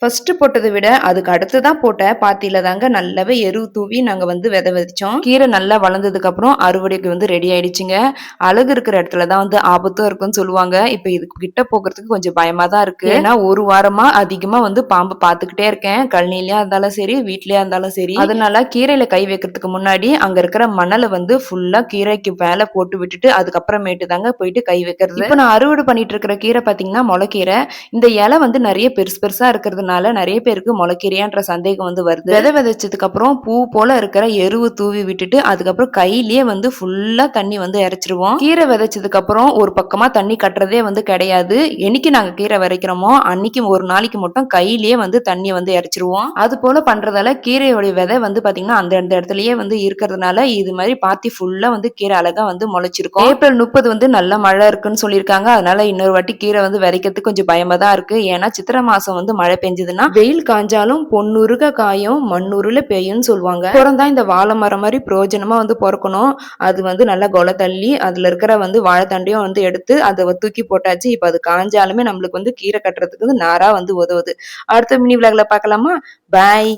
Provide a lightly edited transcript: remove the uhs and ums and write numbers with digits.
First போட்டதை விட அதுக்கு அடுத்து தான் போட்ட பாத்தியில தாங்க நல்லாவே எரு தூவி நாங்க வந்து விதை விதைச்சோம். கீரை நல்லா வளர்ந்ததுக்கு அப்புறம் அறுவடைக்கு வந்து ரெடி ஆயிடுச்சுங்க. அழகு இருக்கிற இடத்துல தான் வந்து ஆபத்தும் இருக்குன்னு சொல்லுவாங்க. இப்ப இதுக்கு கிட்ட போகிறதுக்கு கொஞ்சம் பயமா தான் இருக்கு. ஏன்னா ஒரு வாரமா அதிகமா வந்து பாம்பு பார்த்துக்கிட்டே இருக்கேன். கழனிலயா இருந்தாலும் சரி, வீட்லயா இருந்தாலும் சரி. அதனால கீரையில கை வைக்கிறதுக்கு முன்னாடி அங்க இருக்கிற மணலை வந்து ஃபுல்லா கீரைக்கு மேல போட்டு விட்டுட்டு அதுக்கப்புறமேட்டு தாங்க போயிட்டு கை வைக்கிறது. இப்ப நான் அறுவடை பண்ணிட்டு இருக்கிற கீரை பாத்தீங்கன்னா முளைக்கீரை. இந்த இலை வந்து நிறைய பெருசு பெருசா இருக்கிறதுனால நிறைய பேருக்கு முளைக்கீரையான்ற சந்தேகம் வந்து வருது. விதை விதைச்சதுக்கு அப்புறம் பூ போல இருக்கிற எருவு தூவி விட்டுட்டு அதுக்கப்புறம் கையிலேயே வந்து ஃபுல்லா தண்ணி வந்து இறைச்சிருவோம். கீரை விதைச்சதுக்கு அப்புறம் ஒரு பக்கமா தண்ணி கட்டுறதே வந்து கிடையாது. என்னைக்கு நாங்க கீரை விதைக்கிறோமோ அன்னைக்கு ஒரு நாளைக்கு மட்டும் கையிலேயே வந்து தண்ணி வந்து இறைச்சிருவோம். அது போல பண்றதால கீரையோட விதை வந்து பாத்தீங்கன்னா அந்த இடத்துலயே வந்து இருக்கிறதுனால இது மாதிரி பாத்தி ஃபுல்லா வந்து கீரை அழகா வந்து முளைச்சிருக்கும். ஏப்ரல் 30 வந்து நல்ல மழை இருக்குன்னு சொல்லியிருக்காங்க. அதனால இன்னொரு வாட்டி கீரை வந்து விதைக்கிறதுக்கு கொஞ்சம் பயமா தான் இருக்கு. ஏன்னா சித்திரை மாசம் வந்து மழை பெஞ்சதுன்னா வெயில் காஞ்சாலும் பொன்னுருக காயும் மண்ணுருல பெய்யும்னு சொல்லுவாங்க. அப்புறம் தான் இந்த வாழை மரம் மாதிரி பிரயோஜனமா வந்து பொறக்கணும். அது வந்து நல்லா கொலை தள்ளி அதுல இருக்கிற வந்து வாழைத்தண்டையும் வந்து எடுத்து அதை தூக்கி போட்டாச்சு. இப்ப அது காஞ்சாலுமே நம்மளுக்கு வந்து கீரை கட்டுறதுக்கு வந்து நாரா வந்து உதவுது. அடுத்த மினி விலாக்ல பார்க்கலாமா? பாய்.